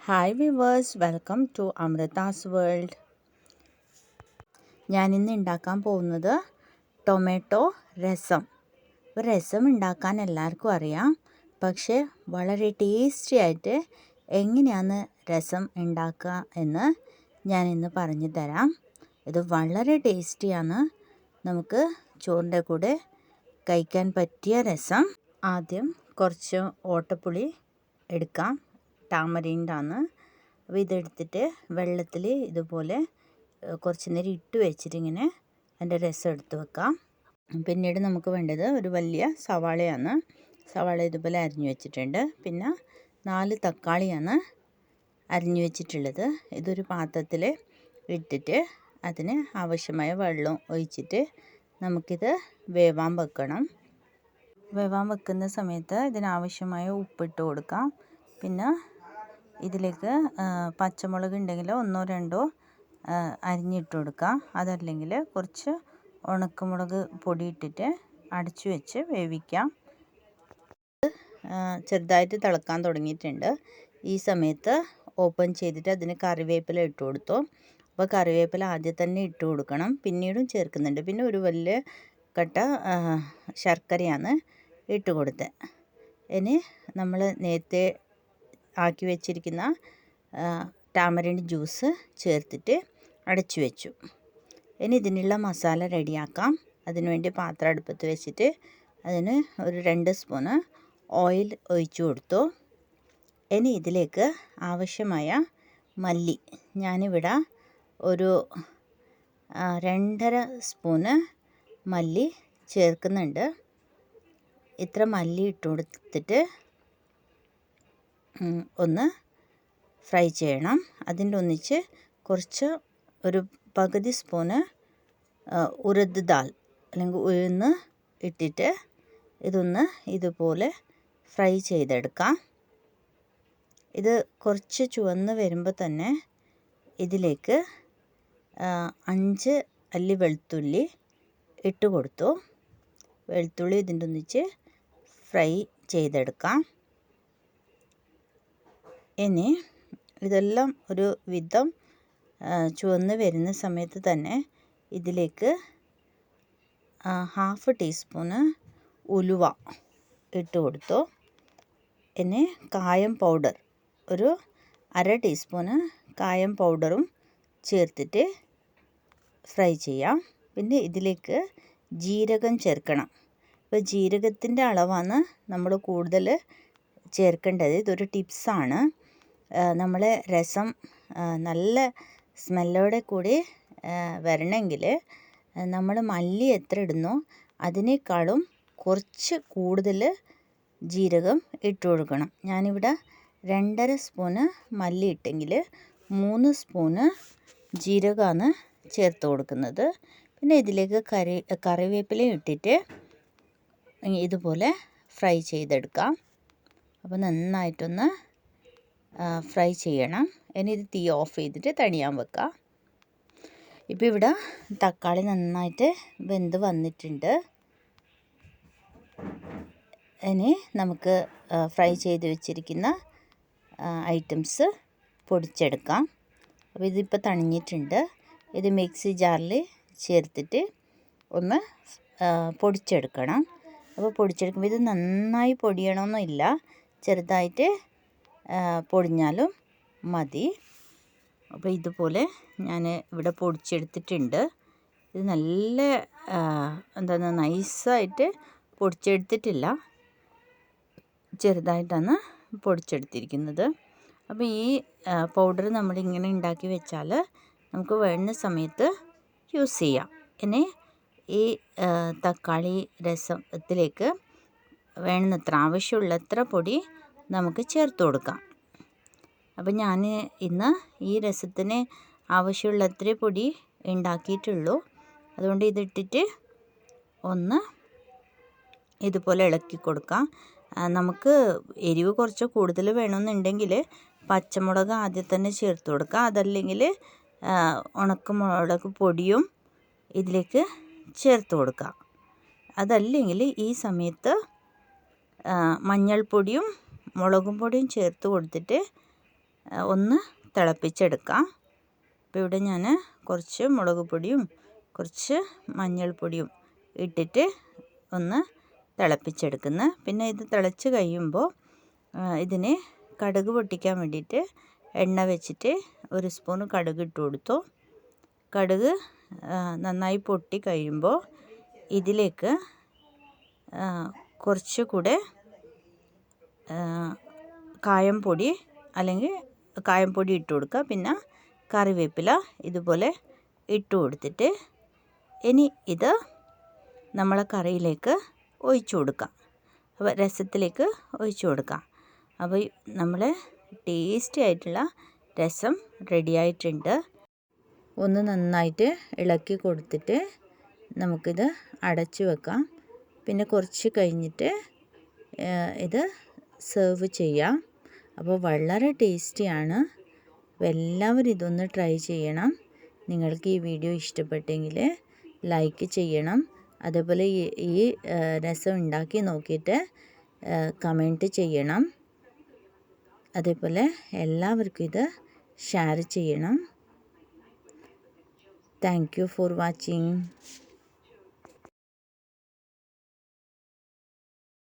Hi viewers, welcome to Amritha's world. ഞാനിന്ന് ഉണ്ടാക്കാൻ പോകുന്നത് ടൊമാറ്റോ രസം. രസം ഉണ്ടാക്കാൻ എല്ലാവർക്കും അറിയാം, പക്ഷേ വളരെ ടേസ്റ്റി ആയിട്ട് എങ്ങനെയാണ് രസം ഉണ്ടാക്കുക എന്ന് ഞാനിന്ന് പറഞ്ഞു തരാം. ഇത് വളരെ ടേസ്റ്റിയാണ്, നമുക്ക് ചോറിൻ്റെ കൂടെ കഴിക്കാൻ പറ്റിയ രസം. ആദ്യം കുറച്ച് ഓട്ടപ്പുളി എടുക്കാം, ടാമറിൻ്റാണ്. അപ്പോൾ ഇതെടുത്തിട്ട് വെള്ളത്തിൽ ഇതുപോലെ കുറച്ച് നേരം ഇട്ട് വെച്ചിട്ട് ഇങ്ങനെ അതിൻ്റെ രസം എടുത്ത് വെക്കാം. പിന്നീട് നമുക്ക് വേണ്ടത് ഒരു വലിയ സവാളയാണ്. സവാള ഇതുപോലെ അരിഞ്ഞു വെച്ചിട്ടുണ്ട്. പിന്നെ 4 തക്കാളിയാണ് അരിഞ്ഞു വെച്ചിട്ടുള്ളത്. ഇതൊരു പാത്രത്തിൽ ഇട്ടിട്ട് അതിന് ആവശ്യമായ വെള്ളം ഒഴിച്ചിട്ട് നമുക്കിത് വേവാൻ വെക്കണം. വേവാൻ വെക്കുന്ന സമയത്ത് ഇതിനാവശ്യമായ ഉപ്പിട്ട് കൊടുക്കാം. പിന്നെ ഇതിലേക്ക് പച്ചമുളക് ഉണ്ടെങ്കിൽ 1-2 അരിഞ്ഞിട്ട് കൊടുക്കാം. അതല്ലെങ്കിൽ കുറച്ച് ഉണക്കമുളക് പൊടി ഇട്ടിട്ട് അടച്ചു വെച്ച് വേവിക്കാം. ചെറുതായിട്ട് തിളക്കാൻ തുടങ്ങിയിട്ടുണ്ട്. ഈ സമയത്ത് ഓപ്പൺ ചെയ്തിട്ട് അതിന് കറിവേപ്പില ഇട്ട് കൊടുത്തു. അപ്പോൾ കറിവേപ്പില ആദ്യം തന്നെ ഇട്ട് കൊടുക്കണം, പിന്നീടും ചേർക്കുന്നുണ്ട്. പിന്നെ ഒരു വലിയ കട്ട ശർക്കരയാണ് ഇട്ട് കൊടുത്തത്. ഇനി നമ്മൾ നേരത്തെ ആക്കി വെച്ചിരിക്കുന്ന ടാമറിൻ്റെ ജ്യൂസ് ചേർത്തിട്ട് അടച്ചു വെച്ചു. ഇനി ഇതിനുള്ള മസാല റെഡിയാക്കാം. അതിനുവേണ്ടി പാത്രം അടുപ്പത്ത് വെച്ചിട്ട് അതിന് ഒരു 2 സ്പൂണ് ഓയിൽ ഒഴിച്ചു കൊടുത്തു. ഇനി ഇതിലേക്ക് ആവശ്യമായ മല്ലി, ഞാനിവിടെ ഒരു 2.5 സ്പൂണ് മല്ലി ചേർക്കുന്നുണ്ട്. ഇത്ര മല്ലി ഇട്ട് കൊടുത്തിട്ട് ഒന്ന് ഫ്രൈ ചെയ്യണം. അതിൻ്റെ ഒന്നിച്ച് കുറച്ച് ഒരു പകുതി സ്പൂണ് ഉരദ് ദാൽ അല്ലെങ്കിൽ ഉഴുന്ന് ഇട്ടിട്ട് ഇതൊന്ന് ഇതുപോലെ ഫ്രൈ ചെയ്തെടുക്കാം. ഇത് കുറച്ച് ചുവന്ന് വരുമ്പോൾ തന്നെ ഇതിലേക്ക് 5 അല്ലി വെളുത്തുള്ളി ഇട്ട് കൊടുത്തു. വെളുത്തുള്ളി ഇതിൻ്റെ ഒന്നിച്ച് ഫ്രൈ ചെയ്തെടുക്കാം. ഇനി ഇതെല്ലാം ഒരു വിധം ചുവന്ന് വരുന്ന സമയത്ത് തന്നെ ഇതിലേക്ക് 1/2 ടീസ്പൂണ് ഉലുവ ഇട്ട് കൊടുത്തു. ഇനി കായം പൗഡർ ഒരു 1/2 ടീസ്പൂണ് കായം പൗഡറും ചേർത്തിട്ട് ഫ്രൈ ചെയ്യാം. പിന്നെ ഇതിലേക്ക് ജീരകം ചേർക്കണം. ഇപ്പോൾ ജീരകത്തിൻ്റെ അളവാണ് നമ്മൾ കൂടുതൽ ചേർക്കേണ്ടത്. ഇതൊരു ടിപ്സാണ്. നമ്മൾ രസം നല്ല സ്മെല്ലോടെ കൂടി വരണമെങ്കിൽ നമ്മൾ മല്ലി എത്ര ഇടുന്നോ അതിനേക്കാളും കുറച്ച് കൂടുതൽ ജീരകം ഇട്ട് കൊടുക്കണം. ഞാനിവിടെ 2.5 സ്പൂണ് മല്ലി ഇട്ടെങ്കിൽ 3 സ്പൂണ് ജീരകമാണ് ചേർത്ത് കൊടുക്കുന്നത്. പിന്നെ ഇതിലേക്ക് കറിവേപ്പിലയും ഇട്ടിട്ട് ഇതുപോലെ ഫ്രൈ ചെയ്തെടുക്കാം. അപ്പോൾ നന്നായിട്ടൊന്ന് ഫ്രൈ ചെയ്യണം. ഇനി ഇത് തീ ഓഫ് ചെയ്തിട്ട് തണിയാൻ വെക്കാം. ഇപ്പോൾ ഇവിടെ തക്കാളി നന്നായിട്ട് വെന്ത് വന്നിട്ടുണ്ട്. ഇനി നമുക്ക് ഫ്രൈ ചെയ്ത് വെച്ചിരിക്കുന്ന ഐറ്റംസ് പൊടിച്ചെടുക്കാം. അപ്പോൾ ഇതിപ്പോൾ തണിഞ്ഞിട്ടുണ്ട്. ഇത് മിക്സി ജാറിൽ ചേർത്തിട്ട് ഒന്ന് പൊടിച്ചെടുക്കണം. അപ്പോൾ പൊടിച്ചെടുക്കുമ്പോൾ ഇത് നന്നായി പൊടിയണമെന്നില്ല, ചെറുതായിട്ട് പൊടിഞ്ഞാലും മതി. അപ്പോൾ ഇതുപോലെ ഞാൻ ഇവിടെ പൊടിച്ചെടുത്തിട്ടുണ്ട്. ഇത് നല്ല എന്താണ് നൈസായിട്ട് പൊടിച്ചെടുത്തിട്ടില്ല, ചെറുതായിട്ടാണ് പൊടിച്ചെടുത്തിരിക്കുന്നത്. അപ്പോൾ ഈ പൗഡർ നമ്മളിങ്ങനെ ഉണ്ടാക്കി വെച്ചാൽ നമുക്ക് വേണ്ട സമയത്ത് യൂസ് ചെയ്യാം. ഇനി ഈ തക്കാളി രസത്തിലേക്ക് വേണ്ടുന്നത്ര ആവശ്യമുള്ളത്ര പൊടി നമുക്ക് ചേർത്ത് കൊടുക്കാം. അപ്പോൾ ഞാൻ ഇന്ന് ഈ രസത്തിന് ആവശ്യമുള്ളത്ര പൊടി ഉണ്ടാക്കിയിട്ടുള്ളൂ. അതുകൊണ്ട് ഇതിട്ടിട്ട് ഒന്ന് ഇതുപോലെ ഇളക്കി കൊടുക്കാം. നമുക്ക് എരിവ് കുറച്ച് കൂടുതൽ വേണമെന്നുണ്ടെങ്കിൽ പച്ചമുളക് ആദ്യം തന്നെ ചേർത്ത് കൊടുക്കാം. അതല്ലെങ്കിൽ ഉണക്കമുളക് പൊടിയും ഇതിലേക്ക് ചേർത്ത് കൊടുക്കാം. അതല്ലെങ്കിൽ ഈ സമയത്ത് മഞ്ഞൾപ്പൊടിയും മുളകും പൊടിയും ചേർത്ത് കൊടുത്തിട്ട് ഒന്ന് തിളപ്പിച്ചെടുക്കാം. അപ്പോൾ ഇവിടെ ഞാൻ കുറച്ച് മുളക് പൊടിയും കുറച്ച് മഞ്ഞൾപ്പൊടിയും ഇട്ടിട്ട് ഒന്ന് തിളപ്പിച്ചെടുക്കുന്നു. പിന്നെ ഇത് തിളച്ച് കഴിയുമ്പോൾ ഇതിന് കടുക് പൊട്ടിക്കാൻ വേണ്ടിയിട്ട് എണ്ണ വെച്ചിട്ട് 1 സ്പൂൺ കടുക് ഇട്ട് കൊടുത്തു. കടുക് നന്നായി പൊട്ടി കഴിയുമ്പോൾ ഇതിലേക്ക് കുറച്ച് കൂടെ കായം പൊടി അല്ലെങ്കിൽ കായം പൊടി ഇട്ട് കൊടുക്കുക. പിന്നെ കറിവേപ്പില ഇതുപോലെ ഇട്ട് കൊടുത്തിട്ട് ഇനി ഇത് നമ്മളെ കറിയിലേക്ക് ഒഴിച്ചു കൊടുക്കാം. അപ്പോൾ രസത്തിലേക്ക് ഒഴിച്ചു കൊടുക്കാം. അപ്പോൾ നമ്മളെ ടേസ്റ്റി ആയിട്ടുള്ള രസം റെഡി ആയിട്ടുണ്ട്. ഒന്ന് നന്നായിട്ട് ഇളക്കി കൊടുത്തിട്ട് നമുക്കിത് അടച്ചു വെക്കാം. പിന്നെ കുറച്ച് കഴിഞ്ഞിട്ട് ഇത് സെർവ് ചെയ്യാം. അപ്പോൾ വളരെ ടേസ്റ്റിയാണ്. അപ്പോൾ എല്ലാവരും ഇതൊന്ന് ട്രൈ ചെയ്യണം. നിങ്ങൾക്ക് ഈ വീഡിയോ ഇഷ്ടപ്പെട്ടെങ്കിൽ ലൈക്ക് ചെയ്യണം. അതേപോലെ ഈ രസം ഉണ്ടാക്കി നോക്കിയിട്ട് കമൻറ്റ് ചെയ്യണം. അതേപോലെ എല്ലാവർക്കും ഇത് ഷെയർ ചെയ്യണം. Thank you for watching.